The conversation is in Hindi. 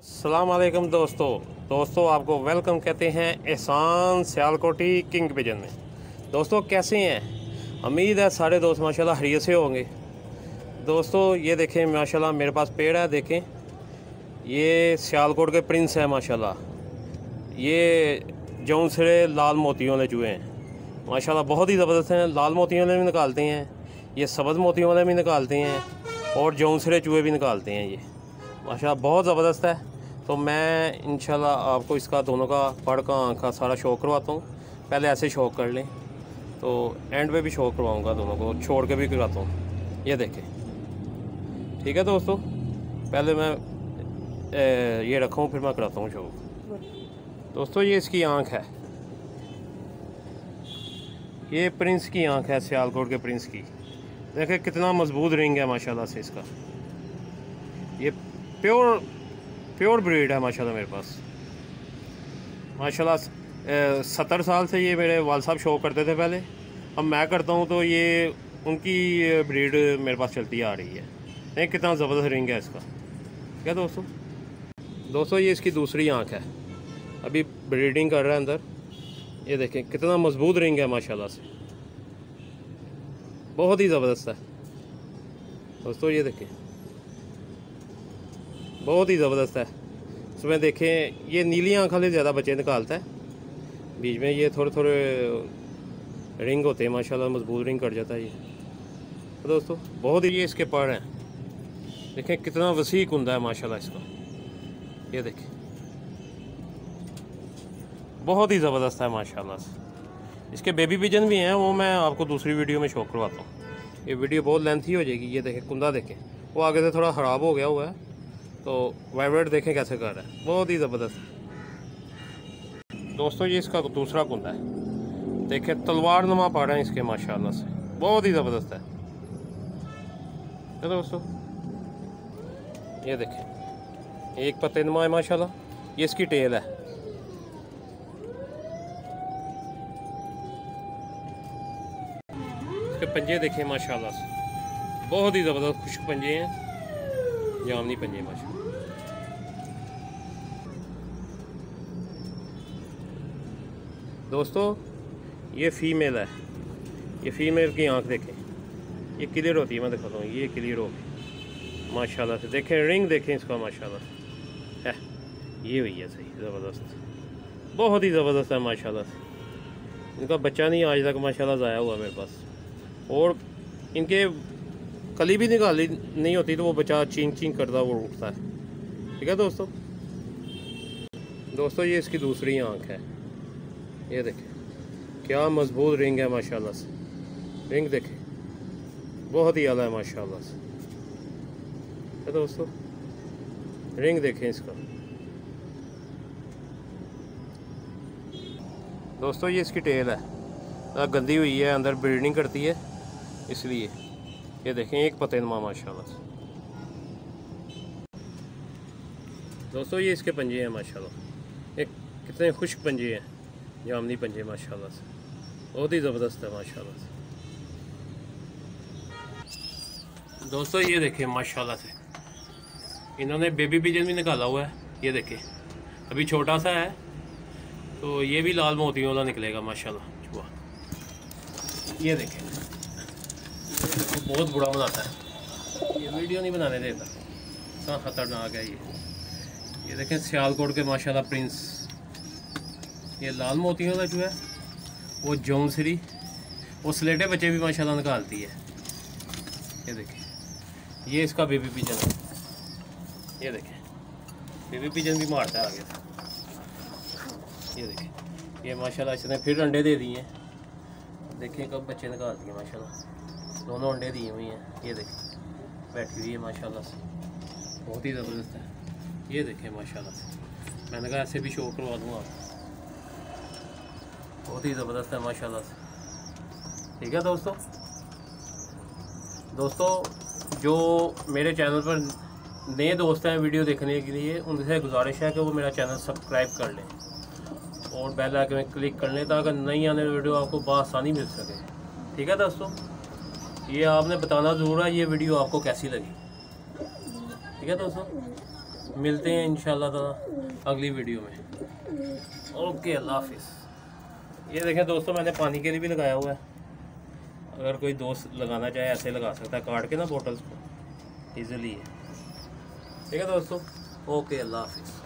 अस्सलाम वालेकुम दोस्तों आपको वेलकम कहते हैं एहसान सियालकोटी किंग पिजन में। दोस्तों कैसे हैं? उम्मीद है सारे दोस्त माशाल्लाह खैरियत से होंगे। दोस्तों ये देखें माशाल्लाह मेरे पास पेड़ है, देखें ये सियालकोट के प्रिंस है माशाल्लाह। ये जौनसरे लाल मोतियों वाले चूहे हैं माशाल्लाह, बहुत ही ज़बरदस्त हैं। लाल मोतियों वाले भी निकालते हैं, ये सब्ज़ मोतियों वाले भी निकालते हैं और जौनसरे चूहे भी निकालते हैं। ये माशाल्लाह बहुत ज़बरदस्त है। तो मैं इंशाल्लाह आपको इसका दोनों का पड़ का आँख का सारा शौक करवाता हूँ। पहले ऐसे शौक कर लें तो एंड पे भी शौक करवाऊँगा, दोनों को छोड़ के भी कराता हूँ। ये देखें, ठीक है दोस्तों, पहले मैं ये रखूँ फिर मैं कराता हूँ शौक। दोस्तों ये इसकी आँख है, ये प्रिंस की आँख है, सियालकोट के प्रिंस की। देखें कितना मजबूत रिंग है माशाल्लाह से इसका। ये प्योर ब्रीड है माशाल्लाह मेरे पास माशाल्लाह। 70 साल से ये मेरे वाल साहब शो करते थे पहले, अब मैं करता हूँ तो ये उनकी ब्रीड मेरे पास चलती आ रही है। नहीं कितना ज़बरदस्त रिंग है इसका। क्या दोस्तों ये इसकी दूसरी आँख है, अभी ब्रीडिंग कर रहा है अंदर। ये देखें कितना मजबूत रिंग है माशाल्लाह से, बहुत ही ज़बरदस्त है दोस्तों। ये देखें बहुत ही ज़बरदस्त है। इसमें देखें ये नीली आँख वाले ज़्यादा बच्चे निकालता है, बीच में ये थोड़े रिंग होते हैं माशाल्लाह, मजबूत रिंग कट जाता है ये। तो दोस्तों बहुत ही ये इसके पर हैं, देखें कितना वसी कुंदा है माशाल्लाह इसका। ये देखें बहुत ही ज़बरदस्त है माशाल्लाह से। इसके बेबी पिजन भी हैं, वो मैं आपको दूसरी वीडियो में शो करवाता हूँ। ये वीडियो बहुत लेंथी हो जाएगी। ये देखें कुंदा, देखें वो आगे से थोड़ा ख़राब हो गया हुआ है, तो वाइब्रेट देखें कैसे कर रहा है, बहुत ही ज़बरदस्त है दोस्तों। ये इसका दूसरा कुंदा है, देखें तलवार नुमा पा रहे हैं इसके माशाल्लाह से, बहुत ही ज़बरदस्त है। तो दोस्तों ये देखें एक पत्ते नुमा है माशाल्लाह। ये इसकी टेल है, इसके पंजे देखें माशाल्लाह से, बहुत ही ज़बरदस्त खुश्क पंजे हैं, जामनी पंजे माशाल्लाह। दोस्तों ये फ़ीमेल है, ये फ़ीमेल की आंख देखें, ये क्लियर होती है, मैं दिखाता हूँ। ये क्लियर हो गई माशाल्लाह से, देखें रिंग देखें इसका माशाल्लाह है। ये हुई है सही ज़बरदस्त, बहुत ही ज़बरदस्त है माशाल्लाह से। इनका बच्चा नहीं आज तक माशाल्लाह ज़ाया हुआ मेरे पास, और इनके कली भी निकाली नहीं होती तो वो बच्चा चींग चींग करता वो उठता है। ठीक है दोस्तों ये इसकी दूसरी आंख है। ये देखें क्या मजबूत रिंग है माशाल्लाह से, रिंग देखें बहुत ही आला है माशाल्लाह से। है दोस्तों रिंग देखें इसका। दोस्तों ये इसकी टेल है, गंदी हुई है, अंदर ब्रीडिंग करती है इसलिए। ये देखें एक पत्ते नुमा माशाल्लाह से। दोस्तों ये इसके पंजे हैं माशाल्लाह, एक कितने खुश्क पंजे हैं, जामनी पंजे माशाल्लाह से, बहुत ही ज़बरदस्त है माशाल्लाह से। दोस्तों ये देखें माशाल्लाह से, इन्होंने बेबी पिजन भी निकाला हुआ है। ये देखें अभी छोटा सा है, तो ये भी लाल मोतियों वाला निकलेगा माशाल्लाह चूहा। ये देखें बहुत बुरा बनाता है, ये वीडियो नहीं बनाने देता, इतना ख़तरनाक है ये देखें सियालकोट के माशाल्लाह प्रिंस। ये लाल मोतियों वाला जो है वो जौनसरी, वो स्लेटे बच्चे भी माशाल्लाह निकालती है। ये देखें ये इसका बेबी पिजन है। ये देखें बेबी पिजन भी मारता है आगे से। ये देखें ये माशाल्लाह इसने फिर अंडे दे दिए हैं, देखें कब बच्चे निकालती है माशाल्लाह, दोनों अंडे दिए हुए हैं। ये देखें बैठी हुई है माशाल्लाह से, बहुत ही ज़बरदस्त है। ये देखें माशाल्लाह से, मैंने कहा ऐसे भी शो करवा दूँगा आपको, बहुत ही ज़बरदस्त है माशाल्लाह से। ठीक है दोस्तों जो मेरे चैनल पर नए दोस्त हैं वीडियो देखने के लिए, उनसे गुजारिश है कि वो मेरा चैनल सब्सक्राइब कर लें और बेल आइकन में क्लिक कर लें, ताकि नई आने वाली वीडियो आपको बआसानी मिल सके। ठीक है दोस्तों, ये आपने बताना ज़रूर है ये वीडियो आपको कैसी लगी। ठीक है दोस्तों। मिलते हैं इंशाल्लाह ताला अगली वीडियो में। ओके, अल्लाह हाफिज़। ये देखें दोस्तों, मैंने पानी के लिए भी लगाया हुआ है, अगर कोई दोस्त लगाना चाहे ऐसे लगा सकता है, काट के ना बोतल्स को ईज़िली है। ठीक है दोस्तों, ओके, अल्लाह हाफिज़।